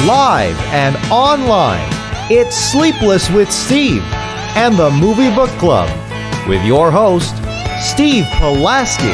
live and online. It's Sleepless with Steve and the Movie Book Club with your host, Steve Pulaski.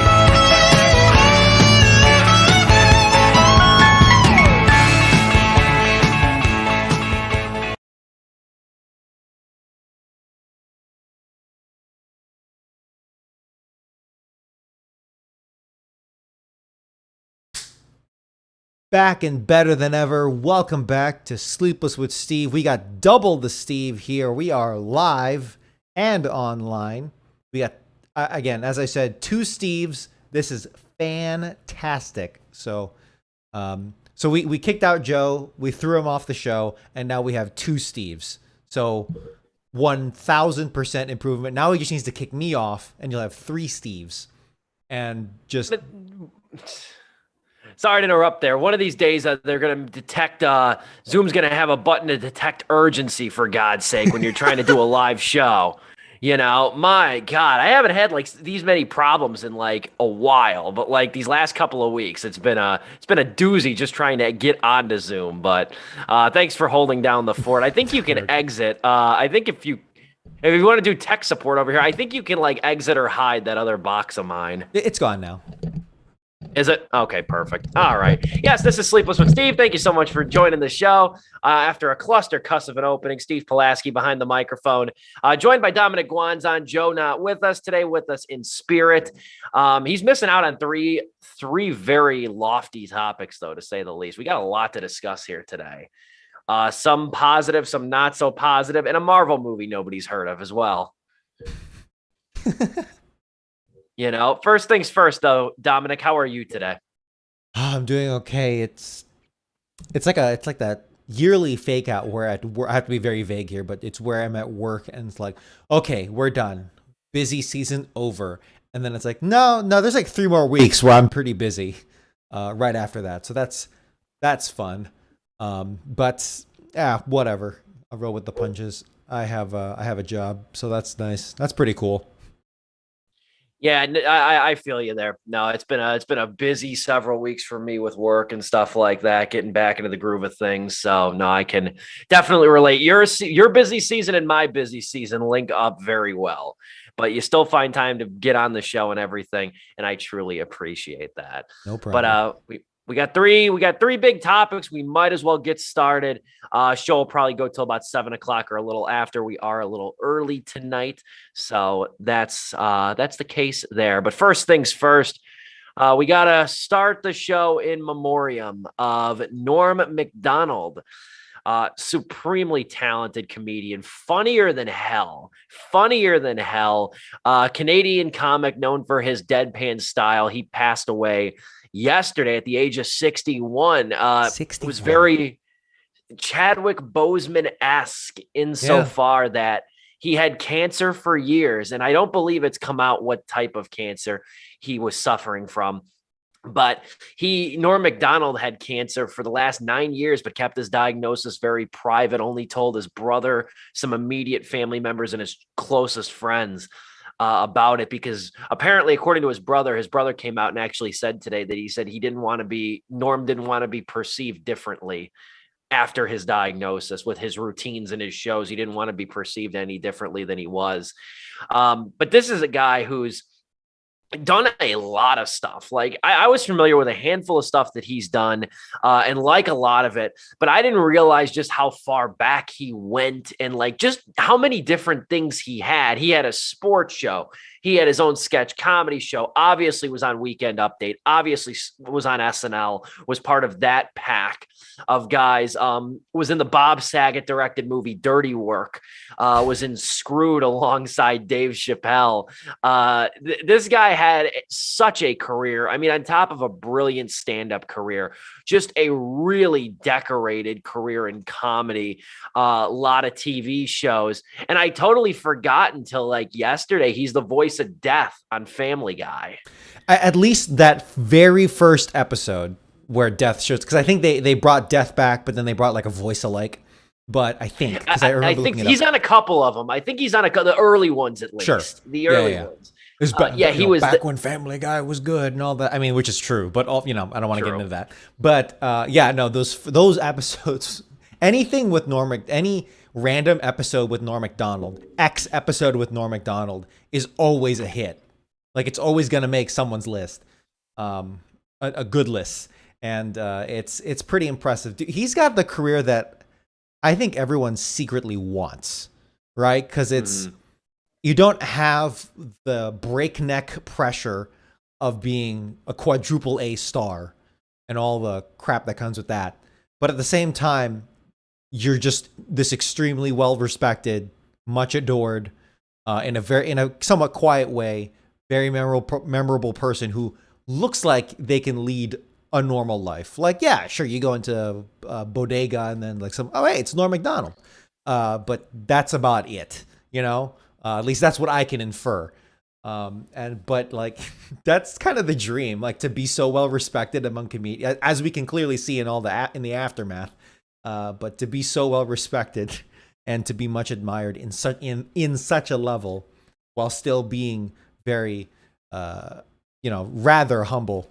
Back and better than ever. Welcome back to Sleepless with Steve. We got double the Steve here. We are live and online. We got, again, as I said, two Steves. This is fantastic. So we kicked out Joe. We threw him off the show. And now we have two Steves. So 1,000% improvement. Now he just needs to kick me off and you'll have three Steves. And just... Sorry to interrupt there. One of these days, they're going to detect, Zoom's going to have a button to detect urgency, for God's sake, when you're trying to do a live show. You know, my God, I haven't had like these many problems in like a while, but like these last couple of weeks, it's been a doozy just trying to get onto Zoom. But thanks for holding down the fort. I think you can exit. I think if you want to do tech support over here, I think you can like exit or hide that other box of mine. It's gone now. Is it? Okay, perfect. All right. Yes, this is Sleepless with Steve. Thank you so much for joining the show. After a cluster cuss of an opening, Steve Pulaski behind the microphone, joined by Dominic Guanzon. Joe not with us today, with us in spirit. He's missing out on three very lofty topics, though, to say the least. We got a lot to discuss here today. Some positive, some not so positive, and a Marvel movie nobody's heard of as well. You know, first things first, though, Dominic, how are you today? I'm doing okay. It's like that yearly fake out where I have to be very vague here, but it's where I'm at work and it's like, okay, we're done. Busy season over. And then it's like, no, there's like 3 more weeks where I'm pretty busy right after that. So that's fun. But yeah, whatever. I'll roll with the punches. I have a job, so that's nice. That's pretty cool. Yeah, I feel you there. No, it's been a busy several weeks for me with work and stuff like that, getting back into the groove of things. So no, I can definitely relate. Your busy season and my busy season link up very well, but you still find time to get on the show and everything, and I truly appreciate that. No problem. But we got three big topics. We might as well get started. Show will probably go till about 7 o'clock or a little after. We are a little early tonight, so that's the case there. But first things first, we gotta start the show in memoriam of Norm Macdonald. Supremely talented comedian, funnier than hell. Canadian comic known for his deadpan style. He passed away yesterday at the age of 61. 61. Was very Chadwick Boseman-esque insofar that he had cancer for years, and I don't believe it's come out what type of cancer he was suffering from. But Norm Macdonald had cancer for the last 9 years, but kept his diagnosis very private, only told his brother, some immediate family members, and his closest friends about it, because apparently, according to his brother came out and actually said today that he said Norm didn't want to be perceived differently after his diagnosis with his routines and his shows. He didn't want to be perceived any differently than he was. But this is a guy who's done a lot of stuff. Like I was familiar with a handful of stuff that he's done and like a lot of it, but I didn't realize just how far back he went and like just how many different things he had. He had a sports show. He had his own sketch comedy show, obviously was on Weekend Update, obviously was on SNL, was part of that pack of guys, was in the Bob Saget directed movie Dirty Work, was in Screwed alongside Dave Chappelle. This guy had such a career. I mean, on top of a brilliant stand-up career, just a really decorated career in comedy, a lot of TV shows. And I totally forgot until like yesterday, he's the voice of Death on Family Guy. At least that very first episode where Death shows, because I think they brought Death back, but then they brought like a voice alike. But I think, because I remember he's on a couple of them. I think he's on the early ones at least. Sure. The early ones. It was Yeah, he was back when Family Guy was good and all that. I mean, which is true, but all, I don't want to get true. into that. But yeah, no, those episodes, anything with any random episode with Norm Macdonald, X episode with Norm Macdonald is always a hit. Like it's always going to make someone's list, a good list, and it's pretty impressive. He's got the career that I think everyone secretly wants, right? Because it's you don't have the breakneck pressure of being a quadruple A star and all the crap that comes with that. But at the same time, you're just this extremely well respected, much adored, in a somewhat quiet way, very memorable person who looks like they can lead a normal life. Like, yeah, sure, you go into a bodega and then like hey, it's Norm Macdonald. But that's about it, at least that's what I can infer. But like, that's kind of the dream, like to be so well respected among comedians, as we can clearly see in in the aftermath. But to be so well respected and to be much admired in such a level, while still being very, rather humble,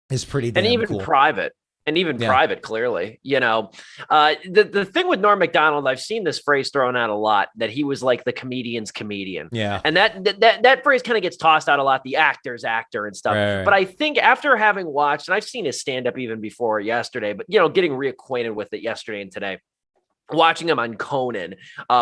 is pretty damn and even cool. private. And even private, clearly, the thing with Norm Macdonald, I've seen this phrase thrown out a lot, that he was like the comedian's comedian. Yeah. And that phrase kind of gets tossed out a lot, the actor's actor and stuff. Right. But I think after having watched, and I've seen his stand-up even before yesterday, but, getting reacquainted with it yesterday and today, watching him on Conan,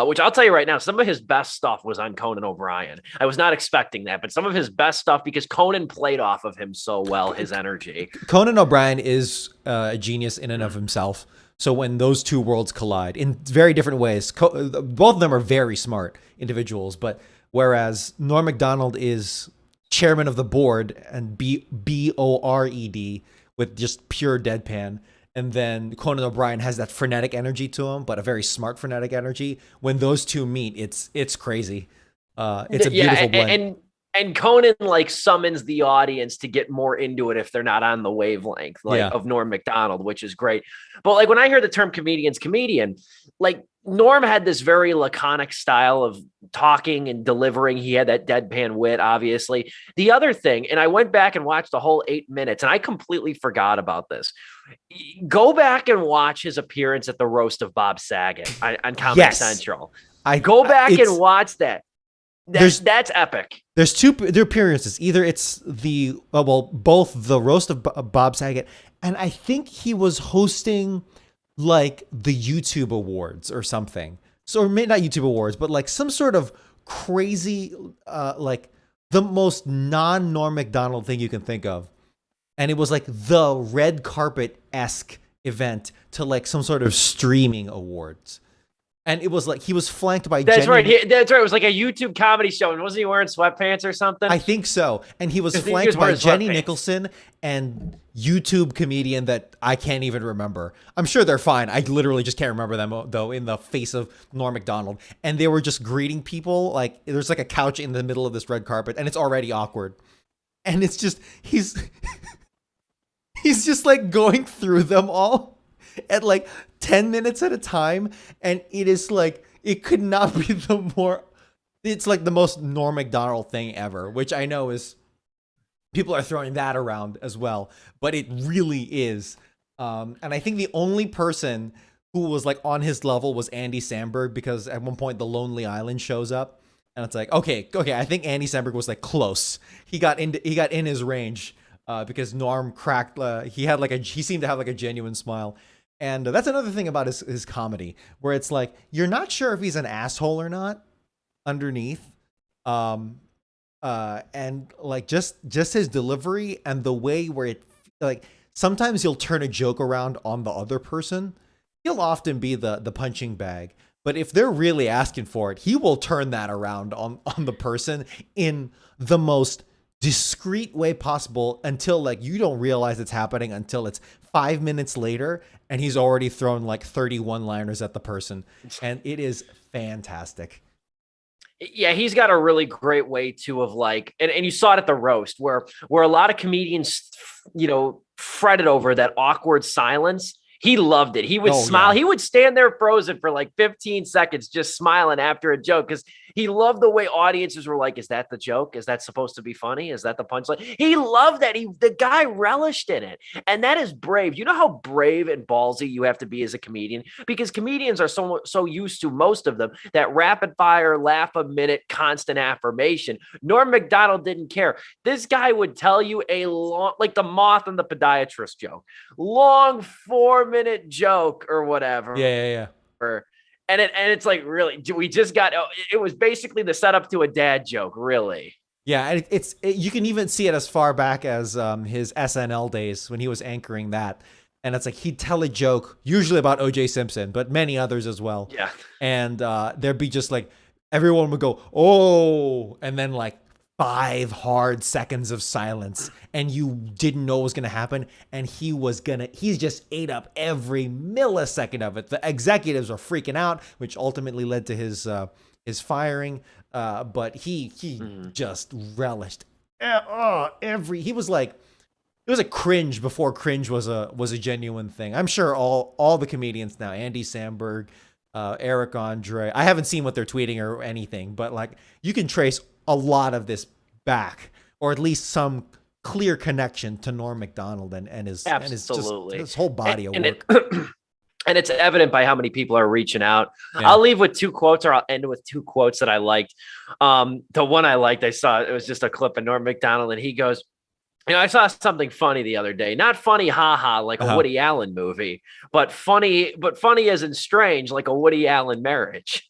which I'll tell you right now, some of his best stuff was on Conan O'Brien. I was not expecting that, but some of his best stuff, because Conan played off of him so well, his energy. Conan O'Brien is a genius in and of himself. So when those two worlds collide in very different ways, both of them are very smart individuals, but whereas Norm Macdonald is chairman of the board and BORED with just pure deadpan, and then Conan O'Brien has that frenetic energy to him, but a very smart frenetic energy. When those two meet, it's crazy. It's a beautiful blend. And Conan like summons the audience to get more into it if they're not on the wavelength of Norm Macdonald, which is great. But like when I hear the term comedian's comedian, like Norm had this very laconic style of talking and delivering. He had that deadpan wit, obviously. The other thing, and I went back and watched the whole 8 minutes, and I completely forgot about this. Go back and watch his appearance at the roast of Bob Saget on Comedy Central. Go back and watch that. That's epic. There's two appearances. Either it's both the roast of Bob Saget, and I think he was hosting like the YouTube Awards or something. So, or maybe not YouTube Awards, but like some sort of crazy, like the most non-Norm Macdonald thing you can think of. And it was like the red carpet-esque event to like some sort of streaming awards. And it was like he was flanked by That's right. That's right. It was like a YouTube comedy show. And wasn't he wearing sweatpants or something? I think so. And he was flanked by Jenny Nicholson and YouTube comedian that I can't even remember. I'm sure they're fine. I literally just can't remember them, though, in the face of Norm Macdonald. And they were just greeting people. Like there's like a couch in the middle of this red carpet and it's already awkward. And it's just, he's just like going through them all at like 10 minutes at a time, and it is like it could not be it's like the most Norm Macdonald thing ever, which I know is people are throwing that around as well, but it really is. And I think the only person who was like on his level was Andy Samberg, because at one point the Lonely Island shows up and it's like okay, I think Andy Samberg was like close. He got in his range because Norm cracked. He seemed to have like a genuine smile. And that's another thing about his comedy, where it's like you're not sure if he's an asshole or not underneath, and like just his delivery and the way where it like sometimes he'll turn a joke around on the other person. He'll often be the punching bag, but if they're really asking for it, he will turn that around on the person in the most discreet way possible until like you don't realize it's happening until it's 5 minutes later and he's already thrown like 31 liners at the person, and it is fantastic. Yeah, he's got a really great way too of like, and you saw it at the roast where a lot of comedians, fretted over that awkward silence. He loved it. He would smile. Yeah. He would stand there frozen for like 15 seconds, just smiling after a joke. Because He loved the way audiences were like, is that the joke? Is that supposed to be funny? Is that the punchline? He loved that. The guy relished in it. And that is brave. You know how brave and ballsy you have to be as a comedian? Because comedians are so used to, most of them, that rapid fire, laugh a minute, constant affirmation. Norm Macdonald didn't care. This guy would tell you a long, like the moth and the podiatrist joke, long 4-minute joke or whatever. Yeah. And it's like, really, we just got, it was basically the setup to a dad joke, really. Yeah, and you can even see it as far back as his SNL days when he was anchoring that. And it's like he'd tell a joke, usually about O.J. Simpson, but many others as well. Yeah. And there'd be just like, everyone would go, oh, and then like 5 hard seconds of silence, and you didn't know what was going to happen. And he just ate up every millisecond of it. The executives were freaking out, which ultimately led to his firing. But he just relished he was like, it was a cringe before cringe was a genuine thing. I'm sure all the comedians now, Andy Samberg, Eric Andre, I haven't seen what they're tweeting or anything, but like you can trace a lot of this back, or at least some clear connection to Norm Macdonald and his whole body of work. And it's evident by how many people are reaching out. Yeah. I'll leave with 2 quotes, or I'll end with 2 quotes that I liked. The one I liked, I saw, it was just a clip of Norm Macdonald, and he goes, I saw something funny the other day. Not funny, haha, like a Woody Allen movie, but funny as in strange, like a Woody Allen marriage.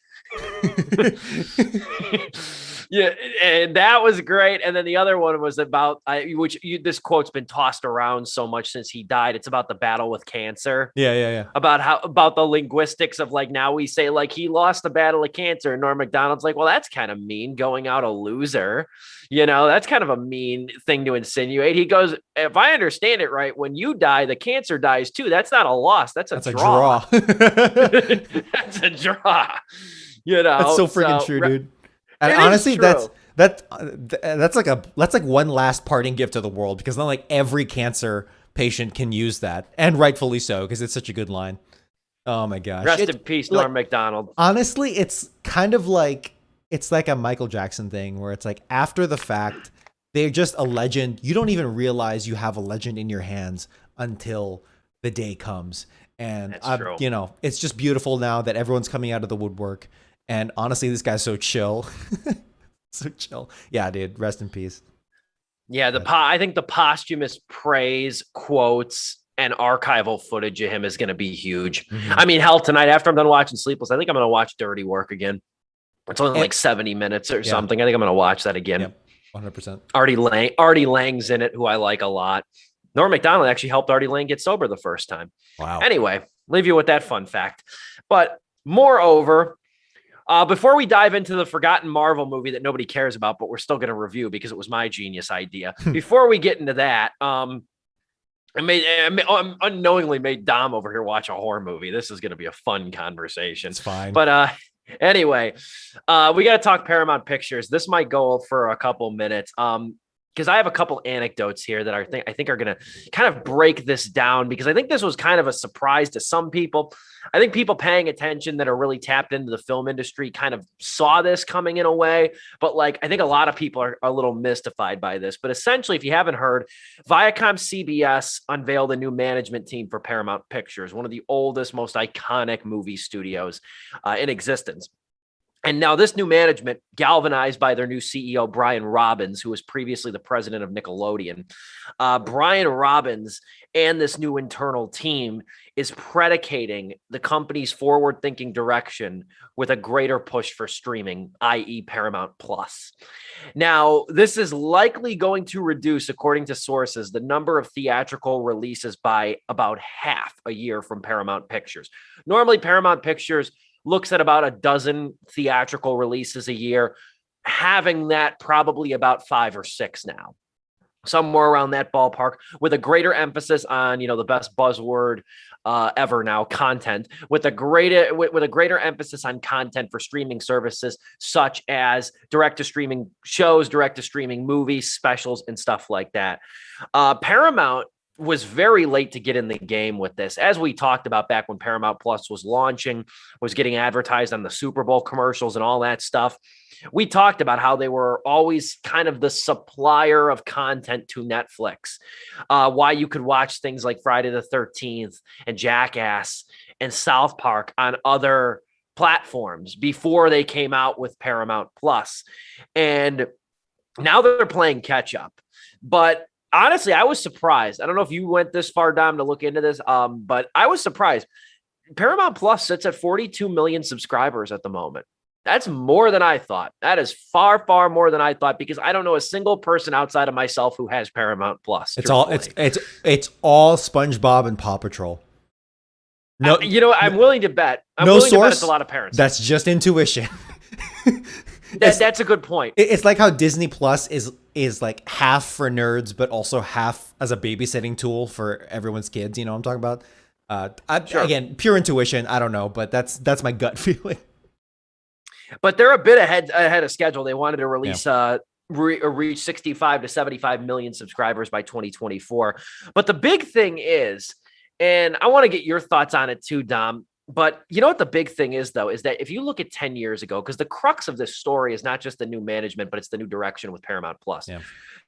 Yeah, and that was great. And then the other one was about this quote's been tossed around so much since he died. It's about the battle with cancer. Yeah. About the linguistics of like, now we say like he lost the battle of cancer, and Norm Macdonald's like, well, that's kind of mean, going out a loser. That's kind of a mean thing to insinuate. He goes, if I understand it right, when you die, the cancer dies too. That's not a loss. That's a draw. That's a draw. That's so freaking true, dude. And honestly, that's like one last parting gift to the world, because not like every cancer patient can use that, and rightfully so, because it's such a good line. Oh my gosh! Rest in peace, Norm Macdonald. Honestly, it's kind of like a Michael Jackson thing, where it's like after the fact, they're just a legend. You don't even realize you have a legend in your hands until the day comes. And it's just beautiful now that everyone's coming out of the woodwork. And honestly, this guy's so chill. So chill. Yeah, dude, rest in peace. Yeah, I think the posthumous praise, quotes, and archival footage of him is going to be huge. Mm-hmm. I mean, hell, tonight after I'm done watching Sleepless, I think I'm going to watch Dirty Work again. It's only like 70 minutes or something. I think I'm going to watch that again. Yep, 100%. Artie Lang's in it, who I like a lot. Norm Macdonald actually helped Artie Lang get sober the first time. Wow. Anyway, leave you with that fun fact. But moreover, before we dive into the forgotten Marvel movie that nobody cares about, but we're still going to review because it was my genius idea. Before we get into that, I unknowingly made Dom over here watch a horror movie. This is going to be a fun conversation. It's fine. But anyway, we got to talk Paramount Pictures. This might go for a couple minutes. Because I have a couple anecdotes here that I think are going to kind of break this down, because I think this was kind of a surprise to some people. I think people paying attention that are really tapped into the film industry kind of saw this coming in a way, but like, I think a lot of people are a little mystified by this. But essentially, if you haven't heard, Viacom CBS unveiled a new management team for Paramount Pictures, one of the oldest, most iconic movie studios in existence. And now this new management, galvanized by their new CEO, Brian Robbins, who was previously the president of Nickelodeon. Brian Robbins and this new internal team is predicating the company's forward-thinking direction with a greater push for streaming, i.e. Paramount Plus. Now, this is likely going to reduce, according to sources, the number of theatrical releases by about half a year from Paramount Pictures. Normally, Paramount Pictures looks at about a dozen theatrical releases a year, having that probably about 5 or 6 now, somewhere around that ballpark, with a greater emphasis on, the best buzzword ever now, content, with a greater emphasis on content for streaming services, such as direct-to-streaming shows, direct-to-streaming movies, specials, and stuff like that. Paramount was very late to get in the game with this. As we talked about back when Paramount Plus was launching, was getting advertised on the Super Bowl commercials and all that stuff. We talked about how they were always kind of the supplier of content to Netflix. Why you could watch things like Friday the 13th and Jackass and South Park on other platforms before they came out with Paramount Plus. And now they're playing catch up. But honestly, I was surprised. I don't know if you went this far, Dom, to look into this, but I was surprised. Paramount Plus sits at 42 million subscribers at the moment. That's more than I thought. That is far, far more than I thought, because I don't know a single person outside of myself who has Paramount Plus. It's all SpongeBob and Paw Patrol. No, I'm willing to bet. I'm no willing source. To bet it's a lot of parents. That's just intuition. That's a good point. It's like how Disney Plus is like half for nerds, but also half as a babysitting tool for everyone's kids. You know what I'm talking about? Sure. Again, pure intuition. I don't know, but that's my gut feeling. But they're a bit ahead of schedule. They wanted to release reach 65 to 75 million subscribers by 2024. But the big thing is, and I want to get your thoughts on it too, Dom. But you know what the big thing is, though, is that if you look at 10 years ago, because the crux of this story is not just the new management, but it's the new direction with Paramount Plus. Yeah.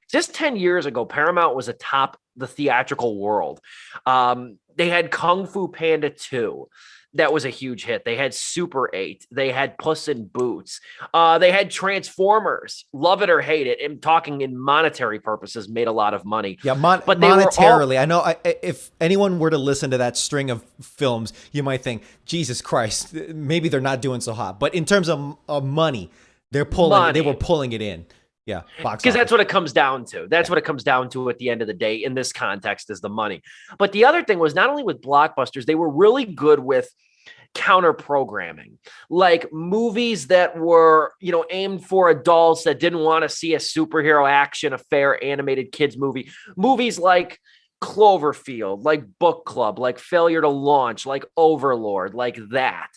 Just 10 years ago, Paramount was atop the theatrical world. They had Kung Fu Panda 2. That was a huge hit. They had Super 8. They had Puss in Boots. They had Transformers. Love it or hate it. I'm talking in monetary purposes, made a lot of money. Yeah, but monetarily. I know if anyone were to listen to that string of films, you might think, Jesus Christ, maybe they're not doing so hot. But in terms of money, they were pulling it in. Yeah, because that's what it comes down to. That's what it comes down to at the end of the day in this context, is the money. But the other thing was, not only with blockbusters, they were really good with counter programming, like movies that were, aimed for adults that didn't want to see a superhero action affair animated kids movie. Movies like Cloverfield, like Book Club, like Failure to Launch, like Overlord, like that.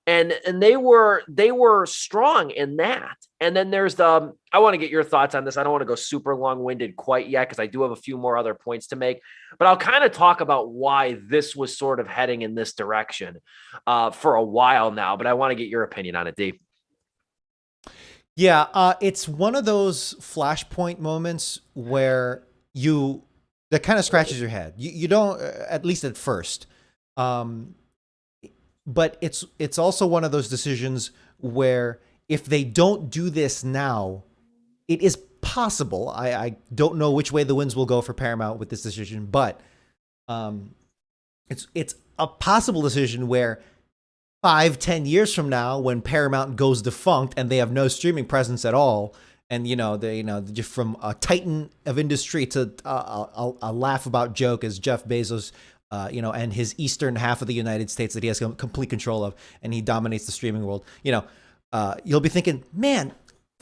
And they were strong in that. And then there's I want to get your thoughts on this. I don't want to go super long-winded quite yet, because I do have a few more other points to make, but I'll kind of talk about why this was sort of heading in this direction for a while now. But I want to get your opinion on it, D. Yeah, it's one of those flashpoint moments where that kind of scratches your head. You don't, at least at first. But it's also one of those decisions where if they don't do this now, it is possible. I don't know which way the winds will go for Paramount with this decision, but it's a possible decision where 5-10 years from now, when Paramount goes defunct and they have no streaming presence at all, and they just from a titan of industry to a laugh about joke as Jeff Bezos, and his eastern half of the United States that he has complete control of, and he dominates the streaming world. You'll be thinking, man,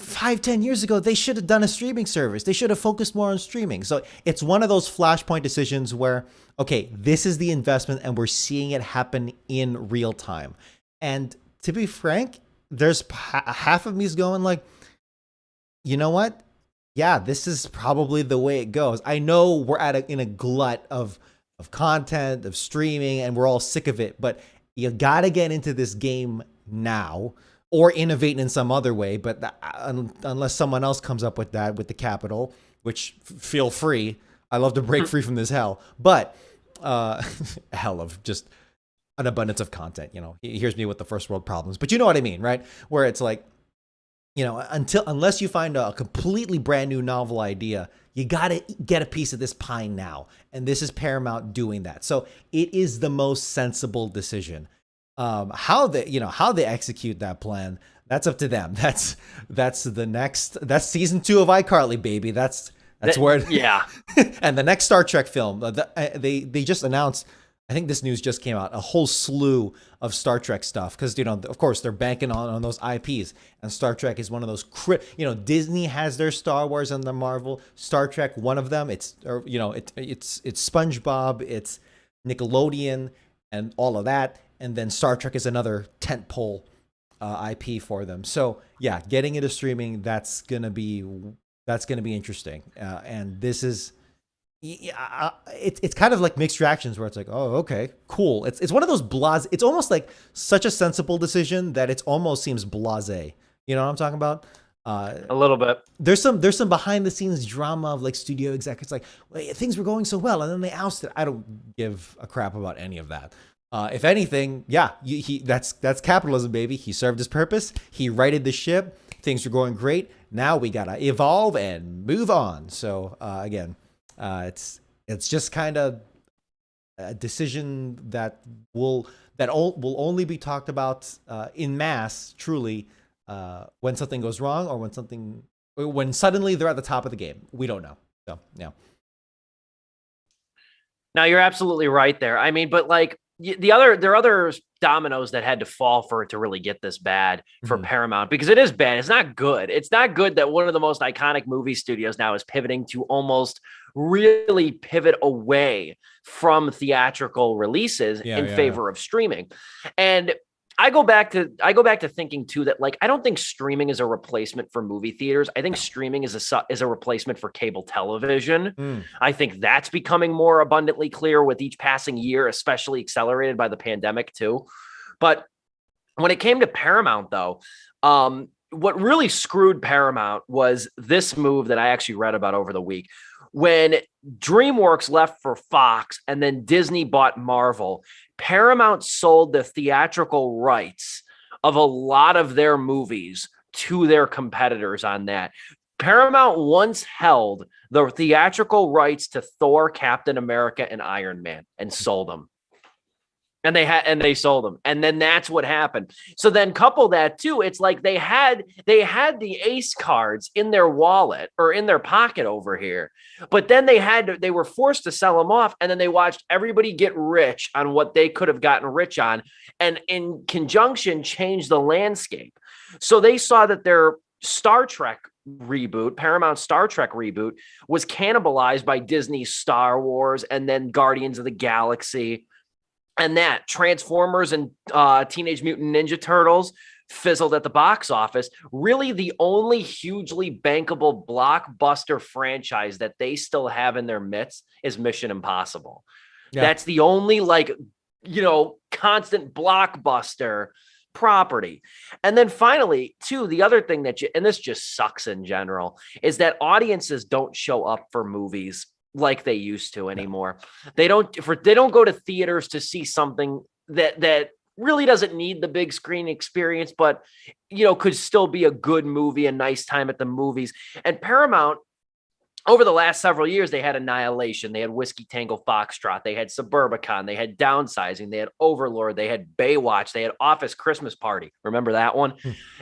5-10 years ago, they should have done a streaming service. They should have focused more on streaming. So it's one of those flashpoint decisions where, okay, this is the investment and we're seeing it happen in real time. And to be frank, there's half of me is going like, you know what? Yeah, this is probably the way it goes. I know we're in a glut of content, of streaming, and we're all sick of it, but you got to get into this game now, or innovate in some other way. But unless someone else comes up with that, with the capital, which feel free. I love to break free from this hell, but hell of just an abundance of content. Here's me with the first world problems, but you know what I mean, right? Where it's like, unless you find a completely brand new novel idea, you got to get a piece of this pie now. And this is Paramount doing that. So it is the most sensible decision. How they execute that plan, that's up to them. That's season 2 of iCarly, baby. That's where, yeah. And the next Star Trek film, they just announced, I think this news just came out, a whole slew of Star Trek stuff, because of course they're banking on those IPs, and Star Trek is one of those. Disney has their Star Wars and the Marvel. Star Trek, one of them. It's SpongeBob, it's Nickelodeon, and all of that, and then Star Trek is another tentpole IP for them. So yeah, getting into streaming, that's gonna be interesting, and this is. yeah, it's kind of like mixed reactions where it's like, oh, okay, cool. It's one of those blase. It's almost like such a sensible decision that it almost seems blasé. You know what I'm talking about? A little bit. There's some behind the scenes drama of like studio exec. It's like, well, things were going so well, and then they ousted. I don't give a crap about any of that. If anything, yeah, that's capitalism, baby. He served his purpose. He righted the ship. Things were going great. Now we gotta evolve and move on. So again, it's just kind of a decision that will only be talked about in mass, truly, when something goes wrong or when suddenly they're at the top of the game. We don't know. So yeah. Now you're absolutely right there. I mean, but like there are other dominoes that had to fall for it to really get this bad for Paramount, because it is bad. It's not good. It's not good that one of the most iconic movie studios now is pivoting to almost really pivot away from theatrical releases in favor of streaming. And I go back to thinking too that, like, I don't think streaming is a replacement for movie theaters. I think streaming is a replacement for cable television. I think that's becoming more abundantly clear with each passing year, especially accelerated by the pandemic too. But when it came to Paramount, though, what really screwed Paramount was this move that I actually read about over the week. When DreamWorks left for Fox and then Disney bought Marvel, Paramount sold the theatrical rights of a lot of their movies to their competitors on that. Paramount once held the theatrical rights to Thor, Captain America, and Iron Man and sold them. And they sold them. And then that's what happened. So then couple that too. It's like they had the ace cards in their wallet or in their pocket over here, but then they were forced to sell them off. And then they watched everybody get rich on what they could have gotten rich on. And in conjunction, change the landscape. So they saw that their Star Trek reboot, Paramount Star Trek reboot, was cannibalized by Disney's Star Wars and then Guardians of the Galaxy. And that Transformers and Teenage Mutant Ninja Turtles fizzled at the box office. Really, the only hugely bankable blockbuster franchise that they still have in their midst is Mission Impossible. Yeah. That's the only, constant blockbuster property. And then finally, too, the other thing and this just sucks in general, is that audiences don't show up for movies like they used to anymore. They don't go to theaters to see something that really doesn't need the big screen experience, but could still be a good movie, a nice time at the movies. And Paramount, over the last several years, they had Annihilation, they had Whiskey Tango Foxtrot, they had Suburbicon, they had Downsizing, they had Overlord, they had Baywatch, they had Office Christmas Party. Remember that one?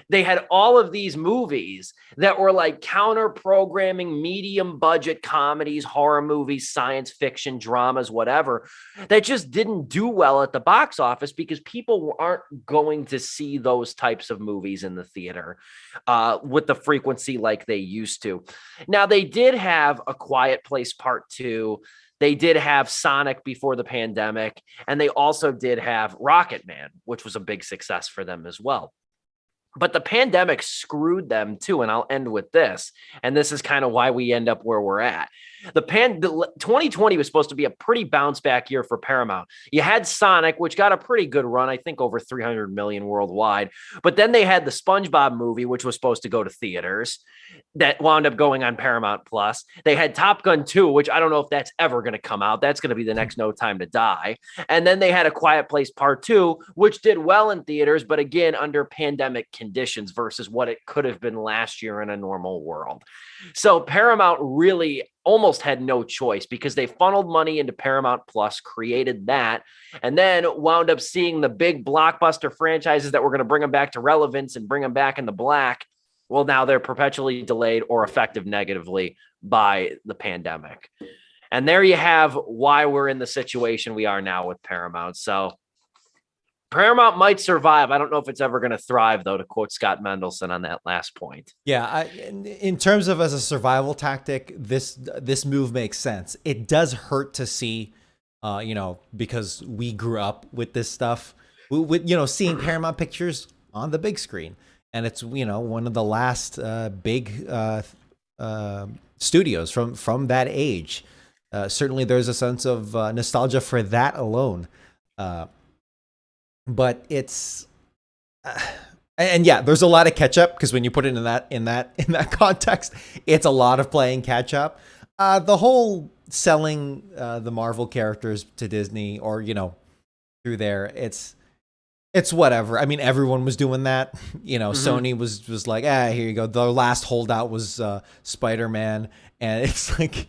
They had all of these movies that were like counter-programming, medium-budget comedies, horror movies, science fiction, dramas, whatever, that just didn't do well at the box office because people aren't going to see those types of movies in the theater with the frequency like they used to. Now, they did have A Quiet Place Part 2. They did have Sonic before the pandemic, and they also did have Rocket Man, which was a big success for them as well. But the pandemic screwed them too, and I'll end with this. And this is kind of why we end up where we're at. 2020 was supposed to be a pretty bounce back year for Paramount. You had Sonic, which got a pretty good run, I think over 300 million worldwide. But then they had the SpongeBob movie, which was supposed to go to theaters, that wound up going on Paramount Plus. They had Top Gun 2, which I don't know if that's ever going to come out. That's going to be the next No Time to Die. And then they had A Quiet Place Part 2, which did well in theaters, but again, under pandemic conditions versus what it could have been last year in a normal world. So Paramount really almost had no choice because they funneled money into Paramount Plus, created that, and then wound up seeing the big blockbuster franchises that were going to bring them back to relevance and bring them back in the black. Well, now they're perpetually delayed or affected negatively by the pandemic. And there you have why we're in the situation we are now with Paramount. So Paramount might survive. I don't know if it's ever going to thrive, though, to quote Scott Mendelson on that last point. Yeah, in terms of as a survival tactic, this move makes sense. It does hurt to see, because we grew up with this stuff, with seeing Paramount Pictures on the big screen, and it's one of the last big studios from that age. certainly there's a sense of nostalgia for that alone. But it's and yeah, there's a lot of catch up because when you put it in that context, it's a lot of playing catch up. The whole selling the Marvel characters to Disney or through there, it's whatever. I mean, everyone was doing that. Sony was like, here you go. The last holdout was Spider-Man, and it's like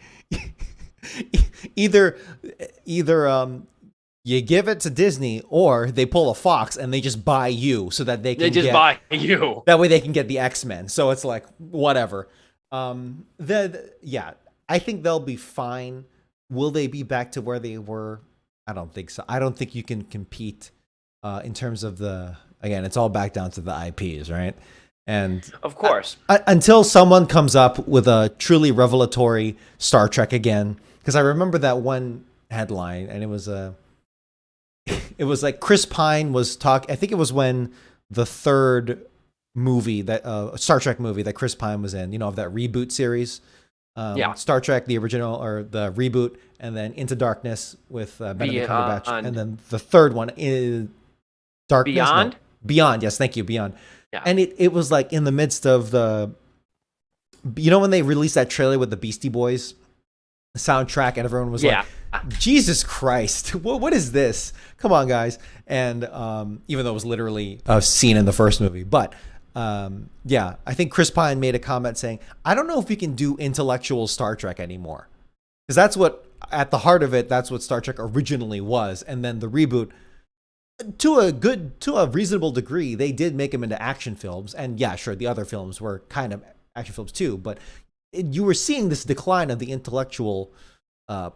either you give it to Disney or they pull a Fox and they just buy you so that they can buy you. That way they can get the X-Men. So it's like whatever. I think they'll be fine. Will they be back to where they were? I don't think so. I don't think you can compete in terms of again, it's all back down to the IPs, right? And of course, until someone comes up with a truly revelatory Star Trek again, because I remember that one headline, and it was like Chris Pine was I think it was when the third movie that Star Trek movie that Chris Pine was in, of that reboot series. Star Trek, the original or the reboot, and then Into Darkness with Benedict Cumberbatch, and then the third one is Darkness. Beyond? No, Beyond, yes, thank you, Beyond. Yeah. And it was like in the midst of when they released that trailer with the Beastie Boys soundtrack, and everyone was like, Jesus Christ, what is this? Come on, guys. And even though it was literally a scene in the first movie, but I think Chris Pine made a comment saying, I don't know if we can do intellectual Star Trek anymore. Because that's what, at the heart of it, that's what Star Trek originally was. And then the reboot, to a reasonable degree, they did make them into action films. And yeah, sure, the other films were kind of action films too. But you were seeing this decline of the intellectual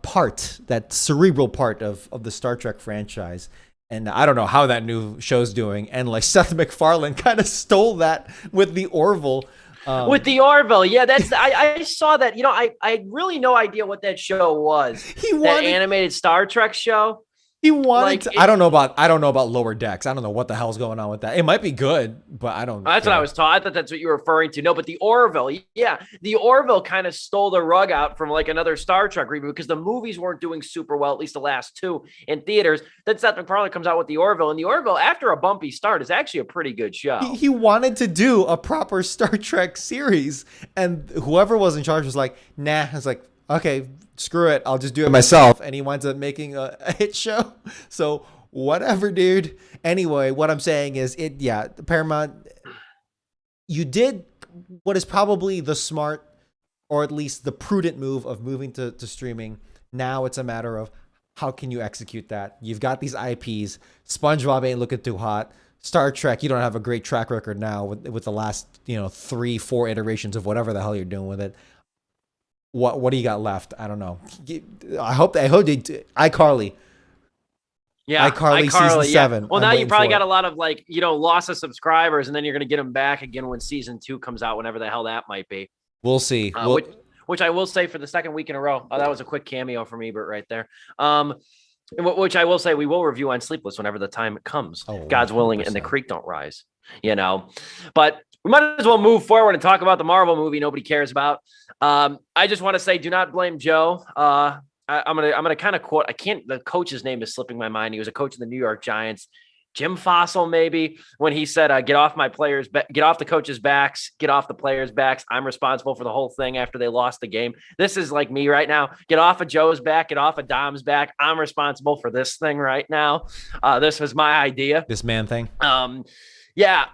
part, that cerebral part of the Star Trek franchise. And I don't know how that new show's doing. And like Seth MacFarlane kind of stole that with the Orville. Yeah, I saw that. I had really no idea what that show was. That animated Star Trek show. He wanted I don't know about Lower Decks. I don't know what the hell's going on with that. It might be good, but I don't. That's what I was taught. I thought that's what you were referring to. No, but the Orville, the Orville kind of stole the rug out from like another Star Trek reboot because the movies weren't doing super well, at least the last two in theaters. Then Seth MacFarlane comes out with the Orville, and the Orville, after a bumpy start, is actually a pretty good show. He wanted to do a proper Star Trek series, and whoever was in charge was like, nah. I was like, okay, screw it, I'll just do it myself. And he winds up making a hit show. So whatever, dude. Anyway, what I'm saying is Paramount, you did what is probably the smart, or at least the prudent move of moving to streaming. Now it's a matter of how can you execute that? You've got these IPs. SpongeBob ain't looking too hot. Star Trek, you don't have a great track record now with the last 3-4 iterations of whatever the hell you're doing with it. What do you got left? I don't know. I hope they iCarly. Yeah, iCarly season 7. Well, now you probably got a lot of loss of subscribers, and then you're going to get them back again when season 2 comes out, whenever the hell that might be. We'll see. Which I will say for the second week in a row. Oh, that was a quick cameo from Ebert right there. Which I will say we will review on Sleepless whenever the time comes. God's willing, and the creek don't rise. But we might as well move forward and talk about the Marvel movie nobody cares about. I just want to say, do not blame Joe. I'm gonna kind of quote. The coach's name is slipping my mind. He was a coach of the New York Giants, Jim Fossil, maybe, when he said, "Get off the coach's backs, get off the players' backs. I'm responsible for the whole thing." After they lost the game, this is like me right now. Get off of Joe's back, get off of Dom's back. I'm responsible for this thing right now. This was my idea. This man thing. Yeah.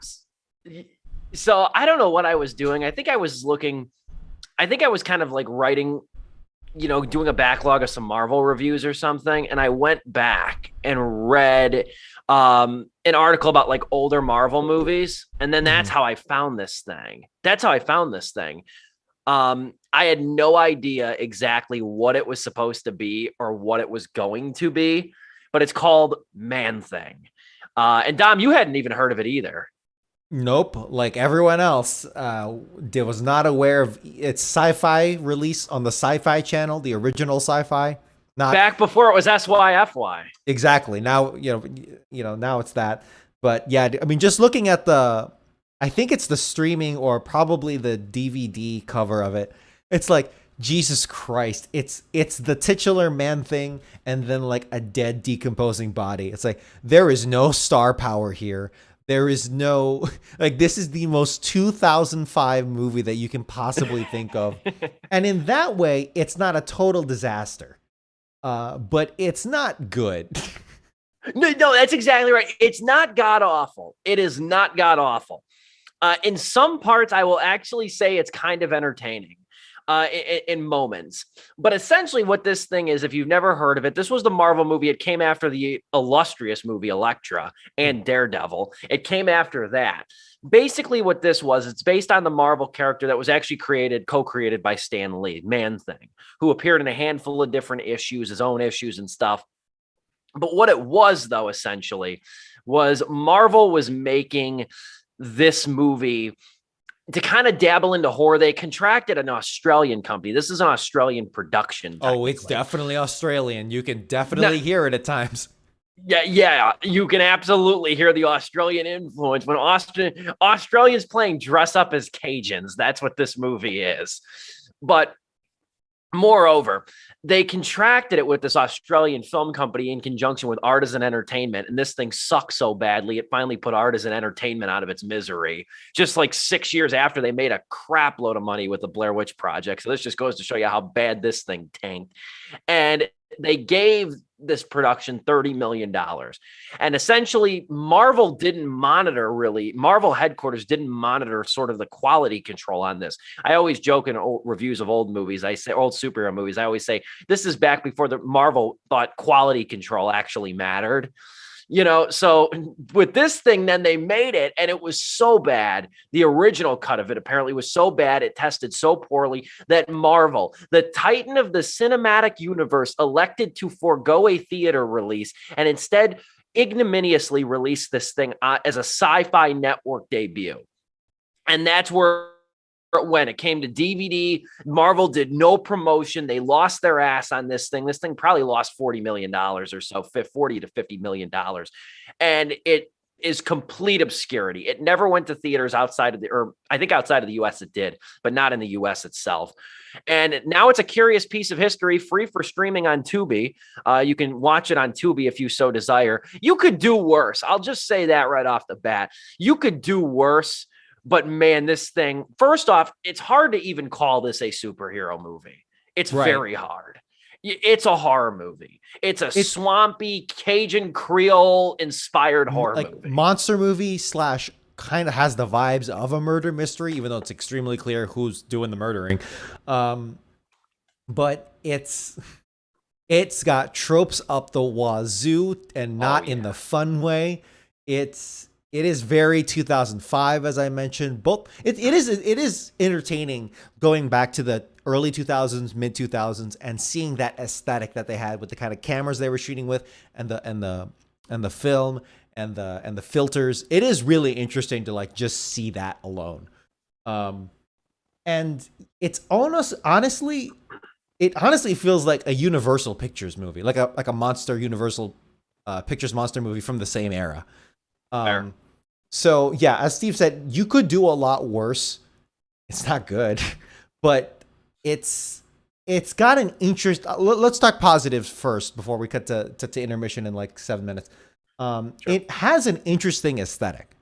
So I don't know what I was doing. I think I was kind of like writing, doing a backlog of some Marvel reviews or something. And I went back and read an article about like older Marvel movies. And then that's how I found this thing. I had no idea exactly what it was supposed to be or what it was going to be, but it's called Man Thing. And Dom, you hadn't even heard of it either. Nope. Like everyone else, was not aware of its sci-fi release on the Sci-Fi Channel, the original Sci-Fi. Not back before it was SYFY. Exactly. Now, now it's that. But yeah, I mean, just looking at I think it's the streaming or probably the DVD cover of it. It's like Jesus Christ. It's the titular man thing and then like a dead decomposing body. It's like there is no star power here. There is no like this is the most 2005 movie that you can possibly think of. And in that way, it's not a total disaster. But it's not good. No, that's exactly right. It's not god awful. It is not god awful. In some parts, I will actually say it's kind of entertaining in moments. But essentially what this thing is, if you've never heard of it, this was the Marvel movie. It came after the illustrious movie Elektra and Daredevil. It came after that. Basically what this was, it's based on the Marvel character that was actually co-created by Stan Lee, Man-Thing, who appeared in a handful of different issues, his own issues and stuff. But what it was, though, essentially, was Marvel was making this movie to kind of dabble into horror. They contracted an Australian company. This is an Australian production. Oh, it's definitely Australian. You can definitely hear it at times. Yeah, you can absolutely hear the Australian influence when Australians playing dress up as Cajuns. That's what this movie is. But moreover, they contracted it with this Australian film company in conjunction with Artisan Entertainment, and this thing sucks so badly, it finally put Artisan Entertainment out of its misery, just like 6 years after they made a crap load of money with the Blair Witch Project. So this just goes to show you how bad this thing tanked. And they gave this production $30 million. And essentially, Marvel headquarters didn't monitor sort of the quality control on this. I always joke in reviews of old movies, I say old superhero movies, I always say, this is back before the Marvel thought quality control actually mattered. So with this thing, then they made it, and it was so bad. The original cut of it apparently was so bad, it tested so poorly that Marvel, the titan of the cinematic universe, elected to forego a theater release and instead ignominiously released this thing as a Sci-Fi Network debut. And that's where when it came to DVD, Marvel did no promotion. They lost their ass on this thing. This thing probably lost $40 million or so, $40 to $50 million. And it is complete obscurity. It never went to theaters outside of outside of the US it did, but not in the US itself. And now it's a curious piece of history, free for streaming on Tubi. You can watch it on Tubi if you so desire. You could do worse. I'll just say that right off the bat. You could do worse. But man, this thing, first off, it's hard to even call this a superhero movie. It's very hard. It's a horror movie. It's swampy Cajun Creole inspired horror movie. Monster movie / kind of has the vibes of a murder mystery, even though it's extremely clear who's doing the murdering. But it's got tropes up the wazoo and not in the fun way. It is very 2005, as I mentioned. Both it is entertaining going back to the early 2000s, mid 2000s, and seeing that aesthetic that they had with the kind of cameras they were shooting with, and the film and the filters. It is really interesting to like just see that alone. And it's honestly feels like a Universal Pictures movie, like a monster Universal Pictures monster movie from the same era. So yeah, as Steve said, you could do a lot worse. It's not good, but it's got an interest. Let's talk positives first before we cut to intermission in like 7 minutes. Sure. It has an interesting aesthetic.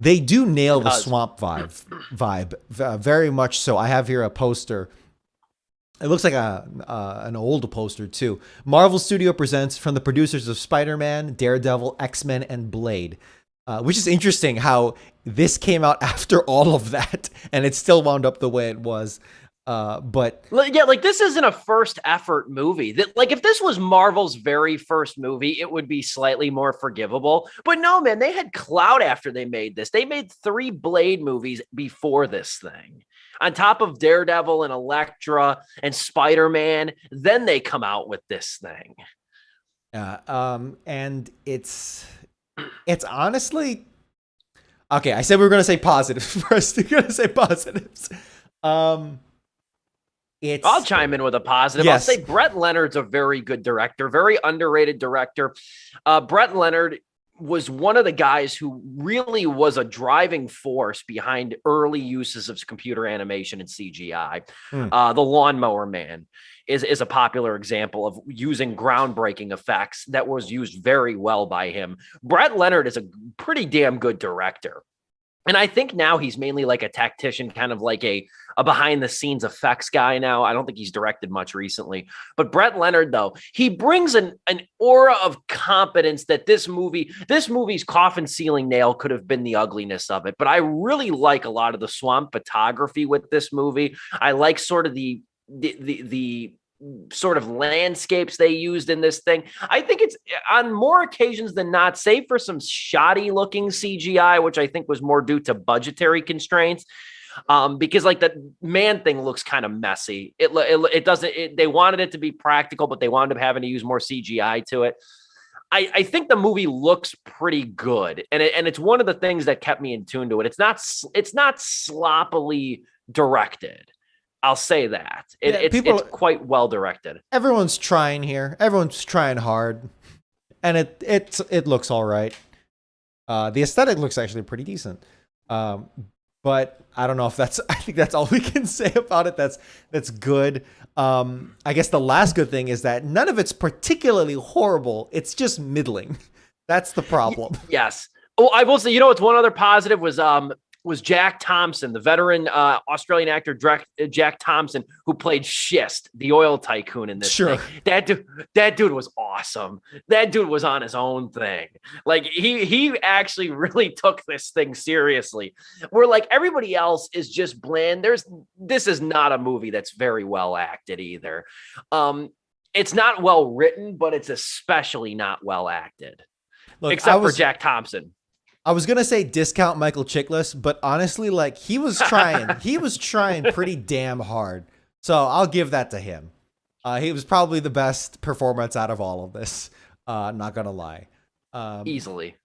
They do nail the swamp vibe very much so. I have here a poster. It looks like an old poster too. Marvel Studio presents from the producers of Spider-Man, Daredevil, X-Men, and Blade. Which is interesting how this came out after all of that and it still wound up the way it was. But yeah, like this isn't a first effort movie. That like if this was Marvel's very first movie, it would be slightly more forgivable. But no, man, they had clout after they made this. They made 3 Blade movies before this thing. On top of Daredevil and Elektra and Spider-Man, then they come out with this thing. And it's honestly okay. I said we were going to say positives first. We're going to say positives. I'll chime in with a positive. Yes. I'll say Brett Leonard's a very good director, very underrated director. Brett Leonard was one of the guys who really was a driving force behind early uses of computer animation and CGI. The Lawnmower Man is a popular example of using groundbreaking effects that was used very well by him. Brett Leonard is a pretty damn good director. And I think now he's mainly like a tactician, kind of like a behind the scenes effects guy now. I don't think he's directed much recently. But Brett Leonard, though, he brings an aura of competence that this movie's coffin ceiling nail could have been the ugliness of it. But I really like a lot of the swamp photography with this movie. I like sort of the sort of landscapes they used in this thing. I think it's on more occasions than not, save for some shoddy looking CGI, which I think was more due to budgetary constraints. Because like the man thing looks kind of messy. It doesn't, they wanted it to be practical, but they wound up having to use more CGI to it. I think the movie looks pretty good. And it's one of the things that kept me in tune to it. It's not sloppily directed. I'll say that. It's quite well directed. Everyone's trying here. Everyone's trying hard. And it looks all right. The aesthetic looks actually pretty decent. But I don't know if I think that's all we can say about it. That's good. I guess the last good thing is that none of it's particularly horrible. It's just middling. That's the problem. Yes. Oh, I will say, it's one other positive was Jack Thompson, the veteran Australian actor Jack Thompson, who played Schist, the oil tycoon in this thing. That dude was awesome. That dude was on his own thing. Like he actually really took this thing seriously. Where like everybody else is just bland. This is not a movie that's very well acted either. It's not well written, but it's especially not well acted. Look, except for Jack Thompson. I was going to say discount Michael Chiklis, but honestly, like he was trying pretty damn hard. So I'll give that to him. He was probably the best performance out of all of this. Not going to lie. Easily.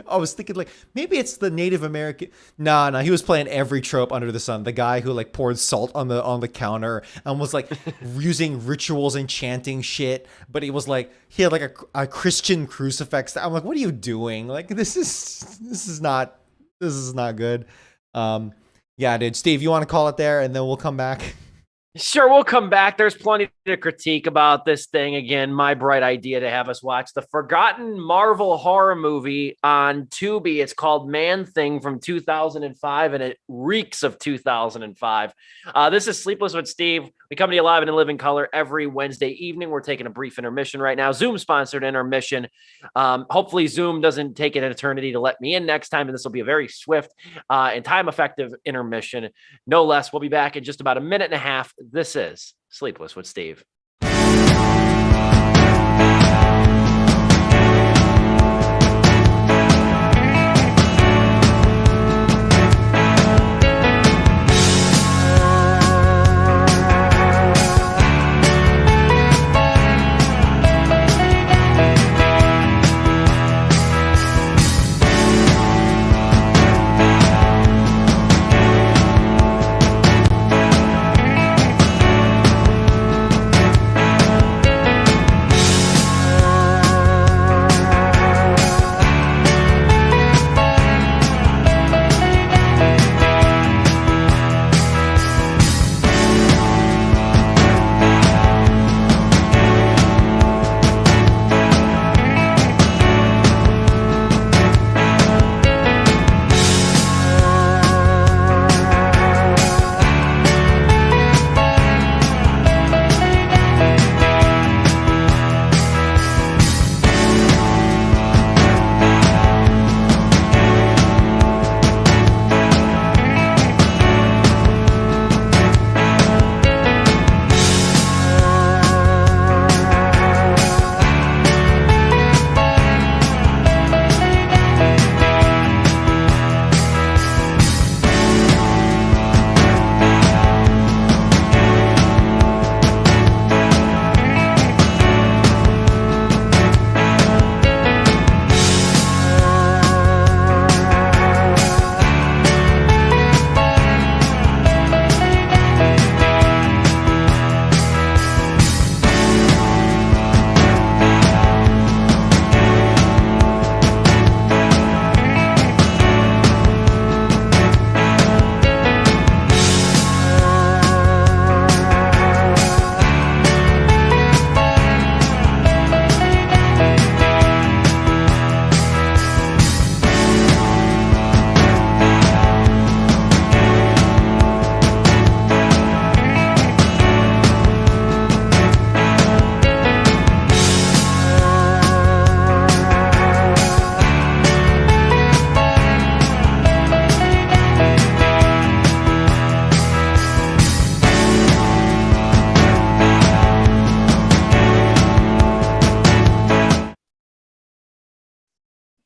I was thinking like maybe it's the Native American. No, he was playing every trope under the sun. The guy who like poured salt on the counter and was like using rituals and chanting shit. But he had like a Christian crucifix. I'm like, what are you doing? Like this is not good. Yeah, dude. Steve, you want to call it there and then we'll come back? Sure, we'll come back. There's plenty to critique about this thing. Again, my bright idea to have us watch the forgotten Marvel horror movie on Tubi. It's called Man-Thing from 2005, and it reeks of 2005. This is Sleepless with Steve. We come to you live and in living color every Wednesday evening. We're taking a brief intermission right now. Zoom-sponsored intermission. Hopefully, Zoom doesn't take an eternity to let me in next time, and this will be a very swift and time-effective intermission. No less. We'll be back in just about a minute and a half. This is Sleepless with Steve.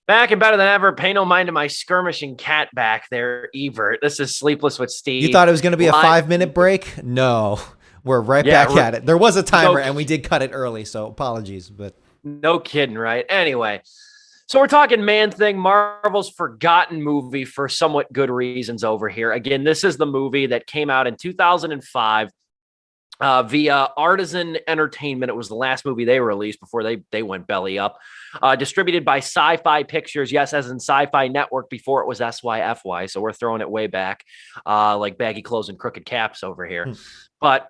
Back and better than ever. Pay no mind to my skirmishing cat back there, Ebert. This is Sleepless with Steve. You thought it was going to be a 5-minute break? No, we're right back at it. There was a timer, and we did cut it early, so apologies. But no kidding, right? Anyway, so we're talking Man-Thing, Marvel's forgotten movie for somewhat good reasons over here. Again, this is the movie that came out in 2005. Via Artisan Entertainment. It was the last movie they released before they went belly up. Distributed by Sci-Fi Pictures. Yes, as in Sci-Fi Network before it was SYFY. So we're throwing it way back, like baggy clothes and crooked caps over here. But